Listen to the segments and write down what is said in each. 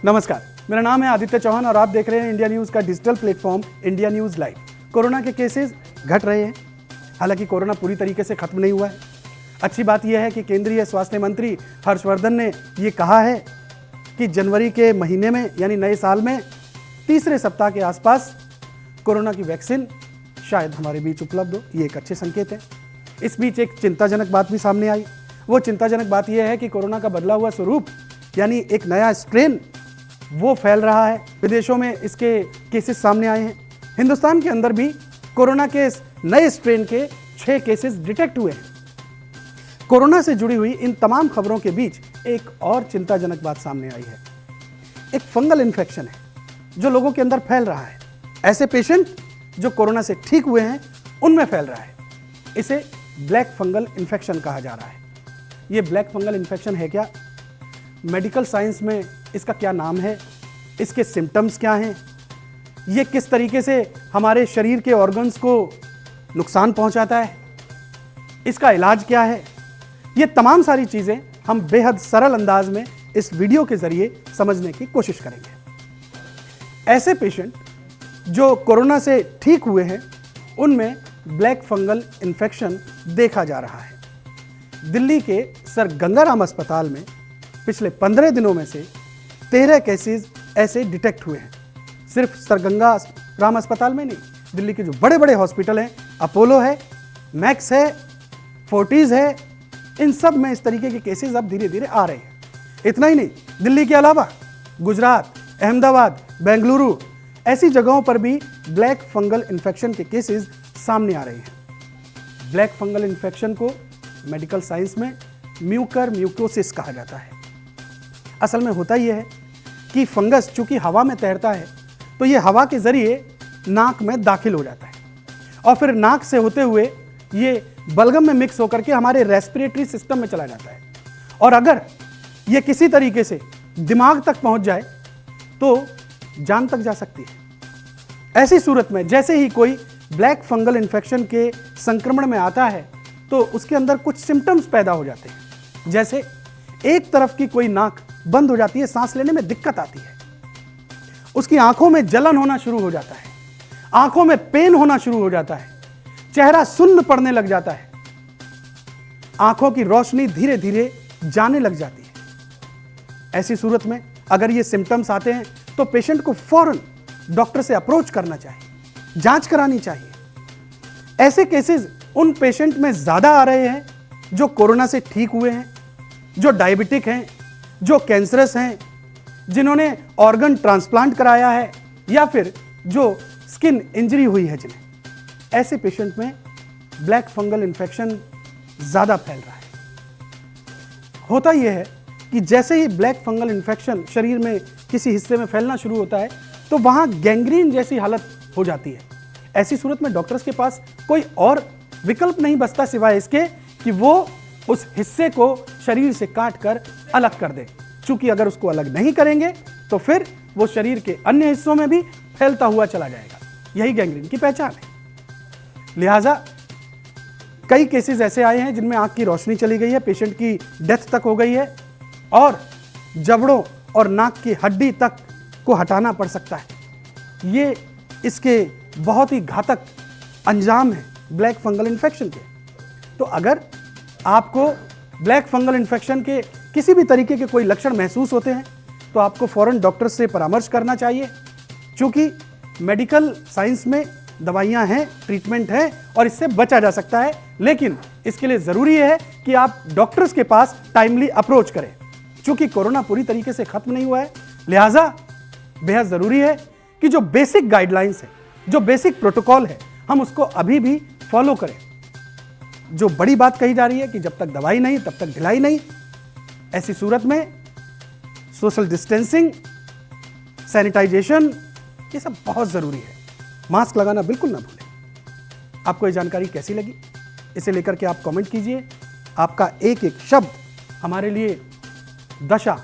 नमस्कार, मेरा नाम है आदित्य चौहान और आप देख रहे हैं इंडिया न्यूज़ का digital platform India news live. Corona के केसेस घट रहे हैं, हालांकि कोरोना पूरी तरीके से खत्म नहीं हुआ है। अच्छी बात यह है कि केंद्रीय स्वास्थ्य मंत्री हर्षवर्धन ने ये कहा है कि जनवरी के महीने में यानी नए साल में तीसरे सप्ताह के आसपास कोरोना की वैक्सीन शायद हमारे बीच उपलब्ध हो। ये एक अच्छे संकेत है। इस बीच एक चिंताजनक बात भी सामने आई। वो चिंताजनक बात यह है कि कोरोना का बदला हुआ स्वरूप यानी एक नया स्ट्रेन वो फैल रहा है। विदेशों में इसके केसेस सामने आए हैं। हिंदुस्तान के अंदर भी कोरोना के इस नए स्ट्रेन के 6 केसेस डिटेक्ट हुए हैं। कोरोना से जुड़ी हुई इन तमाम खबरों के बीच एक और चिंताजनक बात सामने आई है। एक फंगल इन्फेक्शन है जो लोगों के अंदर फैल रहा है। ऐसे पेशेंट जो कोरोना से ठीक हुए हैं उनमें फैल रहा है। इसे ब्लैक फंगल इन्फेक्शन कहा जा रहा है। ये ब्लैक फंगल इन्फेक्शन है क्या? मेडिकल साइंस में इसका क्या नाम है? इसके सिम्टम्स क्या हैं? ये किस तरीके से हमारे शरीर के ऑर्गन्स को नुकसान पहुंचाता है? इसका इलाज क्या है? ये तमाम सारी चीज़ें हम बेहद सरल अंदाज में इस वीडियो के ज़रिए समझने की कोशिश करेंगे। ऐसे पेशेंट जो कोरोना से ठीक हुए हैं उनमें ब्लैक फंगल इन्फेक्शन देखा जा रहा है। दिल्ली के सर गंगाराम अस्पताल में पिछले 15 दिनों में से 13 केसेस ऐसे डिटेक्ट हुए हैं। सिर्फ सर गंगाराम अस्पताल में नहीं, दिल्ली के जो बड़े बड़े हॉस्पिटल हैं, अपोलो है, मैक्स है, फोर्टिस है, इन सब में इस तरीके के केसेस अब धीरे धीरे आ रहे हैं। इतना ही नहीं, दिल्ली के अलावा गुजरात, अहमदाबाद, बेंगलुरु ऐसी जगहों पर भी ब्लैक फंगल इन्फेक्शन के केसेस सामने आ रहे हैं। ब्लैक फंगल इन्फेक्शन को मेडिकल साइंस में म्यूकरम्यूकोसिस कहा जाता है। असल में होता यह है कि फंगस चूंकि हवा में तैरता है तो ये हवा के जरिए नाक में दाखिल हो जाता है और फिर नाक से होते हुए ये बलगम में मिक्स होकर के हमारे रेस्पिरेटरी सिस्टम में चला जाता है और अगर ये किसी तरीके से दिमाग तक पहुंच जाए तो जान तक जा सकती है। ऐसी सूरत में जैसे ही कोई ब्लैक फंगल इन्फेक्शन के संक्रमण में आता है तो उसके अंदर कुछ सिम्टम्स पैदा हो जाते हैं। जैसे एक तरफ की कोई नाक बंद हो जाती है, सांस लेने में दिक्कत आती है, उसकी आंखों में जलन होना शुरू हो जाता है, आंखों में पेन होना शुरू हो जाता है, चेहरा सुन्न पड़ने लग जाता है, आंखों की रोशनी धीरे धीरे जाने लग जाती है। ऐसी सूरत में अगर ये सिम्टम्स आते हैं तो पेशेंट को फौरन डॉक्टर से अप्रोच करना चाहिए, जांच करानी चाहिए। ऐसे केसेस उन पेशेंट में ज्यादा आ रहे हैं जो कोरोना से ठीक हुए हैं, जो डायबिटिक हैं, जो कैंसरस हैं, जिन्होंने ऑर्गन ट्रांसप्लांट कराया है या फिर जो स्किन इंजरी हुई है जिन्हें। ऐसे पेशेंट में ब्लैक फंगल इन्फेक्शन ज़्यादा फैल रहा है। होता यह है कि जैसे ही ब्लैक फंगल इन्फेक्शन शरीर में किसी हिस्से में फैलना शुरू होता है तो वहाँ गैंग्रीन जैसी हालत हो जाती है। ऐसी सूरत में डॉक्टर्स के पास कोई और विकल्प नहीं बचता सिवाय इसके कि वो उस हिस्से को शरीर से काट कर अलग कर दे। चूंकि अगर उसको अलग नहीं करेंगे तो फिर वो शरीर के अन्य हिस्सों में भी फैलता हुआ चला जाएगा। यही गैंग्रीन की पहचान है। लिहाजा कई केसेस ऐसे आए हैं जिनमें आंख की रोशनी चली गई है, पेशेंट की डेथ तक हो गई है और जबड़ों और नाक की हड्डी तक को हटाना पड़ सकता है। ये इसके बहुत ही घातक अंजाम है ब्लैक फंगल इन्फेक्शन के। तो अगर आपको ब्लैक फंगल इन्फेक्शन के किसी भी तरीके के कोई लक्षण महसूस होते हैं तो आपको फौरन डॉक्टर से परामर्श करना चाहिए। क्योंकि मेडिकल साइंस में दवाइयां हैं, ट्रीटमेंट है और इससे बचा जा सकता है, लेकिन इसके लिए ज़रूरी है कि आप डॉक्टर्स के पास टाइमली अप्रोच करें। क्योंकि कोरोना पूरी तरीके से खत्म नहीं हुआ है, लिहाजा बेहद ज़रूरी है कि जो बेसिक गाइडलाइंस है, जो बेसिक प्रोटोकॉल है, हम उसको अभी भी फॉलो करें। जो बड़ी बात कही जा रही है कि जब तक दवाई नहीं तब तक ढिलाई नहीं, ऐसी सूरत में सोशल डिस्टेंसिंग, सैनिटाइजेशन, ये सब बहुत ज़रूरी है। मास्क लगाना बिल्कुल ना भूलें। आपको ये जानकारी कैसी लगी इसे लेकर के आप कमेंट कीजिए। आपका एक एक शब्द हमारे लिए दशा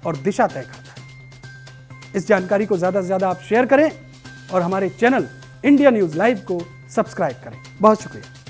और दिशा तय करता है। इस जानकारी को ज़्यादा से ज़्यादा आप शेयर करें और हमारे चैनल इंडिया न्यूज़ लाइव को सब्सक्राइब करें। बहुत शुक्रिया।